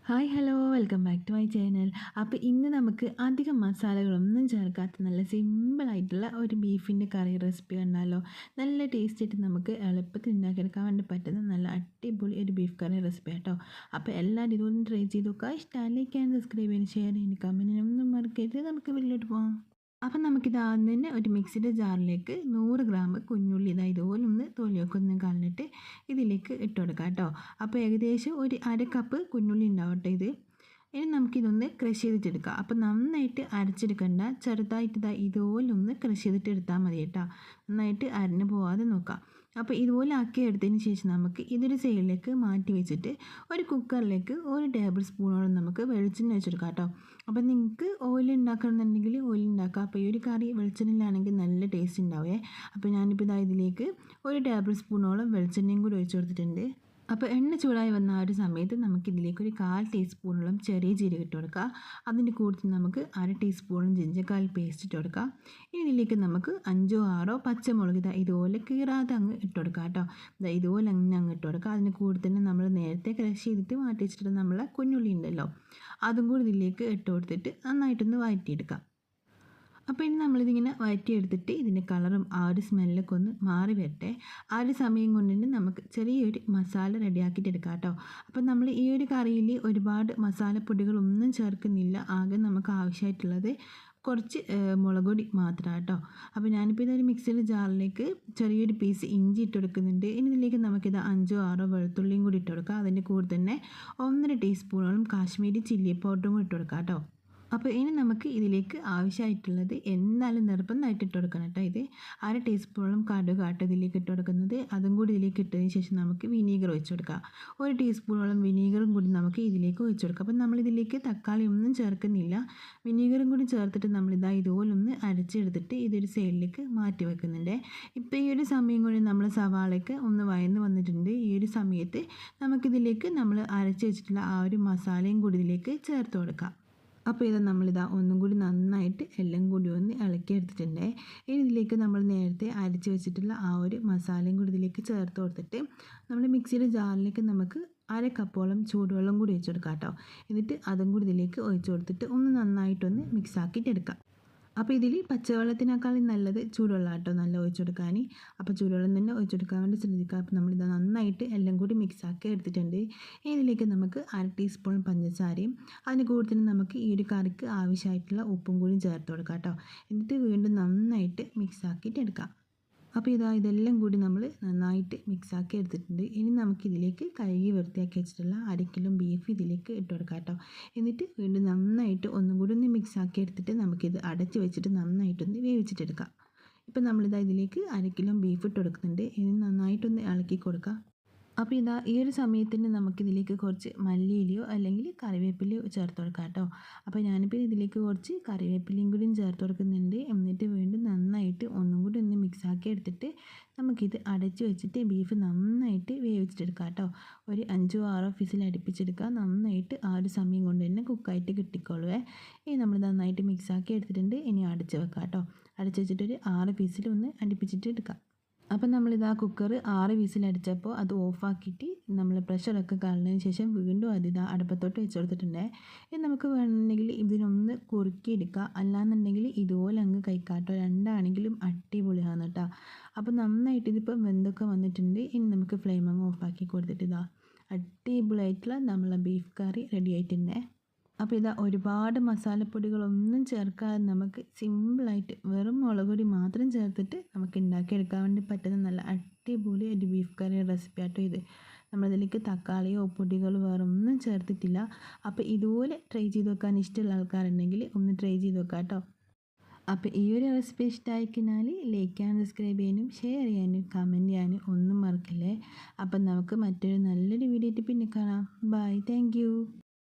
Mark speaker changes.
Speaker 1: Hi hello welcome back to my channel. അപ്പോൾ ഇന്ന് നമുക്ക് അധികം മസാലകളൊന്നും ചേർക്കാത്ത നല്ല സിമ്പിളായിട്ടുള്ള ഒരു ബീഫിൻ്റെ കറി റെസിപ്പി കണ്ടാലോ. നല്ല ടേസ്റ്റ് ആയിട്ട് നമുക്ക് എളുപ്പത്തിൽ ഉണ്ടാക്കിയെടുക്കാൻ വേണ്ടി പറ്റുന്ന നല്ല അടിപൊളി ഒരു ബീഫ് കറി റെസിപ്പി കേട്ടോ. അപ്പോൾ എല്ലാവരും ഇതുപോലെ ട്രൈ ചെയ്ത് നോക്കുക. ഇഷ്ടമല്ലേക്കാൻ സബ്സ്ക്രൈബ് ചെയ്യാൻ ഷെയർ ചെയ്യാൻ കമൻറ്റിനൊന്നും മറക്കരുത്. നമുക്ക് വീട്ടിലോട്ട് പോകാം. അപ്പം നമുക്കിത് ആദ്യം തന്നെ ഒരു മിക്സിയുടെ ജാറിലേക്ക് 100 ഗ്രാം കുഞ്ഞുള്ളി ഇതുപോലെ ഒന്ന് തൊലിയൊക്കെ ഒന്ന് കളഞ്ഞിട്ട് ഇതിലേക്ക് ഇട്ട് കൊടുക്കാം കേട്ടോ. അപ്പോൾ ഏകദേശം ഒരു അര കപ്പ് കുഞ്ഞുള്ളി ഉണ്ടാവട്ടെ ഇത്. ഇനി നമുക്കിതൊന്ന് ക്രഷ് ചെയ്തിട്ടെടുക്കാം. അപ്പോൾ നന്നായിട്ട് അരച്ചെടുക്കണ്ട, ചെറുതായിട്ട് ഇതുപോലെ ഒന്ന് ക്രഷ് ചെയ്തിട്ട് എടുത്താൽ മതി കേട്ടോ. നന്നായിട്ട് അരഞ്ഞു പോകാതെ നോക്കാം. അപ്പോൾ ഇതുപോലെ ആക്കി എടുത്തതിന് ശേഷം നമുക്ക് ഇതൊരു സൈഡിലേക്ക് മാറ്റി വെച്ചിട്ട് ഒരു കുക്കറിലേക്ക് 1 ടേബിൾ സ്പൂണോളം നമുക്ക് വെളിച്ചെണ്ണ വെച്ചെടുക്കാം കേട്ടോ. അപ്പോൾ നിങ്ങൾക്ക് ഓയിൽ ഉണ്ടാക്കണമെന്നുണ്ടെങ്കിൽ ഓയിൽ ഉണ്ടാക്കാം. അപ്പോൾ ഈ ഒരു കറി വെളിച്ചെണ്ണയിലാണെങ്കിൽ നല്ല ടേസ്റ്റ് ഉണ്ടാവേ. അപ്പോൾ ഞാനിപ്പോൾ ഇതിലേക്ക് 1 ടേബിൾ സ്പൂണോളം വെളിച്ചെണ്ണയും കൂടി ഒഴിച്ച് കൊടുത്തിട്ടുണ്ട്. അപ്പോൾ എണ്ണ ചൂടായി വന്ന ആ ഒരു സമയത്ത് നമുക്കിതിലേക്ക് ഒരു 1/4 ടീസ്പൂണോളം ചെറിയ ജീരകം ഇട്ട് കൊടുക്കുക. അതിൻ്റെ കൂട്ടത്തിൽ നമുക്ക് 1/2 ടീസ്പൂണും ജിഞ്ചക്കാൽ പേസ്റ്റ് ഇട്ട് കൊടുക്കുക. ഇനി ഇതിലേക്ക് നമുക്ക് 5 6 പച്ചമുളക് ഇതുപോലെ കീറാതെ അങ്ങ് ഇട്ട് കൊടുക്കുക കേട്ടോ. ഇതുപോലെ അങ്ങ് ഇട്ട് കൊടുക്കുക. അതിൻ്റെ കൂടെ തന്നെ നമ്മൾ നേരത്തെ ക്രഷ് ചെയ്തിട്ട് മാറ്റി വെച്ചിട്ട് നമ്മളെ കുഞ്ഞുള്ളി ഉണ്ടല്ലോ, അതും കൂടി ഇതിലേക്ക് ഇട്ട് കൊടുത്തിട്ട് നന്നായിട്ടൊന്ന് വഴറ്റിയെടുക്കാം. അപ്പോൾ ഇനി നമ്മളിതിങ്ങനെ വഴറ്റിയെടുത്തിട്ട് ഇതിൻ്റെ കളറും ആ ഒരു സ്മെല്ലൊക്കെ ഒന്ന് മാറി വരട്ടെ. ആ ഒരു സമയം കൊണ്ട് തന്നെ നമുക്ക് ചെറിയൊരു മസാല റെഡിയാക്കിയിട്ട് എടുക്കാം കേട്ടോ. അപ്പോൾ നമ്മൾ ഈ ഒരു കറിയിൽ ഒരുപാട് മസാലപ്പൊടികളൊന്നും ചേർക്കുന്നില്ല. ആകെ നമുക്ക് ആവശ്യമായിട്ടുള്ളത് കുറച്ച് മുളക് പൊടി മാത്രമാണ് കേട്ടോ. അപ്പോൾ ഞാനിപ്പോൾ ഇതൊരു മിക്സിയുടെ ജാറിലേക്ക് ചെറിയൊരു പീസ് ഇഞ്ചി ഇട്ട് കൊടുക്കുന്നുണ്ട്. ഇനി ഇതിലേക്ക് നമുക്കിത് 5 6 വെളുത്തുള്ളിയും കൂടി ഇട്ട് കൊടുക്കാം. അതിൻ്റെ കൂടെ തന്നെ 1.5 ടീസ്പൂണോളം കാശ്മീരി ചില്ലി പൗഡറും കൂടി ഇട്ട് കൊടുക്കാം കേട്ടോ. അപ്പോൾ ഇനി നമുക്ക് ഇതിലേക്ക് ആവശ്യമായിട്ടുള്ളത് എന്തായാലും നിർബന്ധമായിട്ട് ഇട്ട് കൊടുക്കണം കേട്ടോ. ഇത് 1/2 ടീസ്പൂണോളം കടുക് ആട്ടോ ഇതിലേക്ക് ഇട്ട് കൊടുക്കുന്നത്. അതും കൂടി ഇതിലേക്ക് ഇട്ടതിന് ശേഷം നമുക്ക് വിനീഗർ ഒഴിച്ച് കൊടുക്കാം. 1 ടീസ്പൂണോളം വിനീഗറും കൂടി നമുക്ക് ഇതിലേക്ക് ഒഴിച്ച് കൊടുക്കാം. അപ്പോൾ നമ്മളിതിലേക്ക് തക്കാളി ഒന്നും ചേർക്കുന്നില്ല. വിനീഗറും കൂടി ചേർത്തിട്ട് ഇതുപോലെ ഒന്ന് അരച്ചെടുത്തിട്ട് ഇതൊരു സൈഡിലേക്ക് മാറ്റി വെക്കുന്നുണ്ട്. ഇപ്പോൾ ഈ ഒരു സമയം കൊണ്ട് നമ്മൾ സവാളയ്ക്ക് ഒന്ന് വഴന്ന് വന്നിട്ടുണ്ട്. ഈ ഒരു സമയത്ത് നമുക്കിതിലേക്ക് നമ്മൾ അരച്ച് വെച്ചിട്ടുള്ള ആ ഒരു മസാലയും കൂടി ഇതിലേക്ക് ചേർത്ത് കൊടുക്കാം. അപ്പോൾ നമ്മളിതാ ഒന്നും കൂടി നന്നായിട്ട് എല്ലാം കൂടി ഒന്ന് ഇളക്കിയെടുത്തിട്ടുണ്ട്. ഇനി ഇതിലേക്ക് നമ്മൾ നേരത്തെ അരച്ച് വെച്ചിട്ടുള്ള ആ ഒരു മസാലയും കൂടി ഇതിലേക്ക് ചേർത്ത് കൊടുത്തിട്ട് നമ്മൾ മിക്സിയുടെ ജാറിലേക്ക് നമുക്ക് 1/2 കപ്പോളം ചൂടുവെള്ളം കൂടി ഒഴിച്ച് കൊടുക്കാം കേട്ടോ. എന്നിട്ട് അതും കൂടി ഇതിലേക്ക് ഒഴിച്ച് കൊടുത്തിട്ട് ഒന്ന് നന്നായിട്ടൊന്ന് മിക്സ് ആക്കിയിട്ട് എടുക്കാം. അപ്പോൾ ഇതിൽ പച്ചവെള്ളത്തിനേക്കാളും നല്ലത് ചൂടുവെള്ളം കേട്ടോ നല്ല ഒഴിച്ച് കൊടുക്കാൻ. അപ്പോൾ ചൂടുവെള്ളം തന്നെ ഒഴിച്ച് കൊടുക്കാൻ വേണ്ടി ശ്രദ്ധിക്കുക. അപ്പോൾ നമ്മളിത് നന്നായിട്ട് എല്ലാം കൂടി മിക്സ് ആക്കി എടുത്തിട്ടുണ്ട്. ഇതിലേക്ക് നമുക്ക് 1/2 ടീസ്പൂൺ പഞ്ചസാരയും അതിന് കൂടുതൽ നമുക്ക് ഈ ഒരു കറിക്ക് ആവശ്യമായിട്ടുള്ള ഉപ്പും കൂടി ചേർത്ത് കൊടുക്കാം കേട്ടോ. എന്നിട്ട് വീണ്ടും നന്നായിട്ട് മിക്സ് ആക്കിയിട്ട് എടുക്കാം. അപ്പോൾ ഇതെല്ലാം കൂടി നമ്മൾ നന്നായിട്ട് മിക്സാക്കി എടുത്തിട്ടുണ്ട്. ഇനി നമുക്കിതിലേക്ക് കഴുകി വൃത്തിയാക്കി വെച്ചിട്ടുള്ള 1/2 കിലോ ബീഫ് ഇതിലേക്ക് ഇട്ട് കൊടുക്കാം കേട്ടോ. എന്നിട്ട് വീണ്ടും നന്നായിട്ട് ഒന്നും കൂടി ഒന്ന് മിക്സാക്കി എടുത്തിട്ട് നമുക്കിത് അടച്ച് വെച്ചിട്ട് നന്നായിട്ടൊന്ന് വേവിച്ചിട്ടെടുക്കാം. ഇപ്പോൾ ഇതിലേക്ക് 1/2 കിലോ ബീഫ് ഇട്ട് കൊടുക്കുന്നുണ്ട്. ഇനി നന്നായിട്ടൊന്ന് ഇളക്കി കൊടുക്കുക. അപ്പോൾ ഈ ഒരു സമയത്തിന് നമുക്കിതിലേക്ക് കുറച്ച് മല്ലിയിലയോ അല്ലെങ്കിൽ കറിവേപ്പിലയോ ചേർത്ത് കൊടുക്കാം കേട്ടോ. അപ്പോൾ ഞാനിപ്പോൾ ഇതിലേക്ക് കുറച്ച് കറിവേപ്പിലയും കൂടിയും ചേർത്ത് കൊടുക്കുന്നുണ്ട്. എന്നിട്ട് വീണ്ടും നന്നായിട്ട് ഒന്നും കൂടി ഒന്ന് മിക്സാക്കി എടുത്തിട്ട് നമുക്കിത് അടച്ച് വെച്ചിട്ട് ബീഫ് നന്നായിട്ട് വേവിച്ചിട്ടെടുക്കാം കേട്ടോ. ഒരു 5 6 ഫിസിൽ അടുപ്പിച്ചെടുക്കുക. നന്നായിട്ട് ആ ഒരു സമയം കൊണ്ട് തന്നെ കുക്കായിട്ട് കിട്ടിക്കോളുവേ. ഇനി നമ്മൾ നന്നായിട്ട് മിക്സാക്കി എടുത്തിട്ടുണ്ട്. ഇനി അടച്ച് വെക്കാം കേട്ടോ. അടച്ച് വെച്ചിട്ടൊരു 6 ഫിസിൽ ഒന്ന് അടുപ്പിച്ചിട്ട് എടുക്കാം. അപ്പം കുക്കർ 6 വിസിലടിച്ചപ്പോൾ അത് ഓഫാക്കിയിട്ട് നമ്മൾ പ്രഷറൊക്കെ കളഞ്ഞതിന് ശേഷം വീണ്ടും അടുപ്പത്തോട്ട് വെച്ച് കൊടുത്തിട്ടുണ്ട്. ഇനി നമുക്ക് വേണമെങ്കിൽ ഇതിനൊന്ന് കുറുക്കിയെടുക്കുക. അല്ലാന്നുണ്ടെങ്കിൽ ഇതുപോലെ അങ്ങ് കഴിക്കാട്ടോ. രണ്ടാണെങ്കിലും അടിപൊളിയാണ് കേട്ടോ. അപ്പോൾ നന്നായിട്ട് ഇതിപ്പോൾ വെന്തൊക്കെ വന്നിട്ടുണ്ട്. ഇനി നമുക്ക് ഫ്ലെയിം അങ്ങ് ഓഫാക്കി കൊടുത്തിട്ട് അടിപൊളിയായിട്ടുള്ള നമ്മളെ ബീഫ് കറി റെഡി ആയിട്ടുണ്ട്. അപ്പോൾ ഒരുപാട് മസാലപ്പൊടികളൊന്നും ചേർക്കാതെ നമുക്ക് സിമ്പിളായിട്ട് വെറും മുളക് പൊടി മാത്രം ചേർത്തിട്ട് നമുക്ക് ഉണ്ടാക്കിയെടുക്കാൻ വേണ്ടി പറ്റുന്ന നല്ല അടിപൊളി ഒരു ബീഫ് കറി റെസിപ്പി ആട്ടോ ഇത്. നമ്മളിതിലേക്ക് തക്കാളിയോ പൊടികളോ വേറെ ഒന്നും ചേർത്തിട്ടില്ല. അപ്പോൾ ഇതുപോലെ ട്രൈ ചെയ്ത് നോക്കാൻ ഇഷ്ടമുള്ള ആൾക്കാരുണ്ടെങ്കിൽ ഒന്ന് ട്രൈ ചെയ്ത് നോക്കാം കേട്ടോ. അപ്പോൾ ഈ ഒരു റെസിപ്പി ഇഷ്ടമായിക്കഴിഞ്ഞാൽ ലൈക്ക് ചെയ്യാനും സബ്സ്ക്രൈബ് ചെയ്യാനും ഷെയർ ചെയ്യാനും കമൻറ്റ് ചെയ്യാനും ഒന്നും മറക്കല്ലേ. അപ്പം നമുക്ക് മറ്റൊരു നല്ലൊരു വീഡിയോ ആയിട്ട് പിന്നെ കാണാം. Bye, thank U.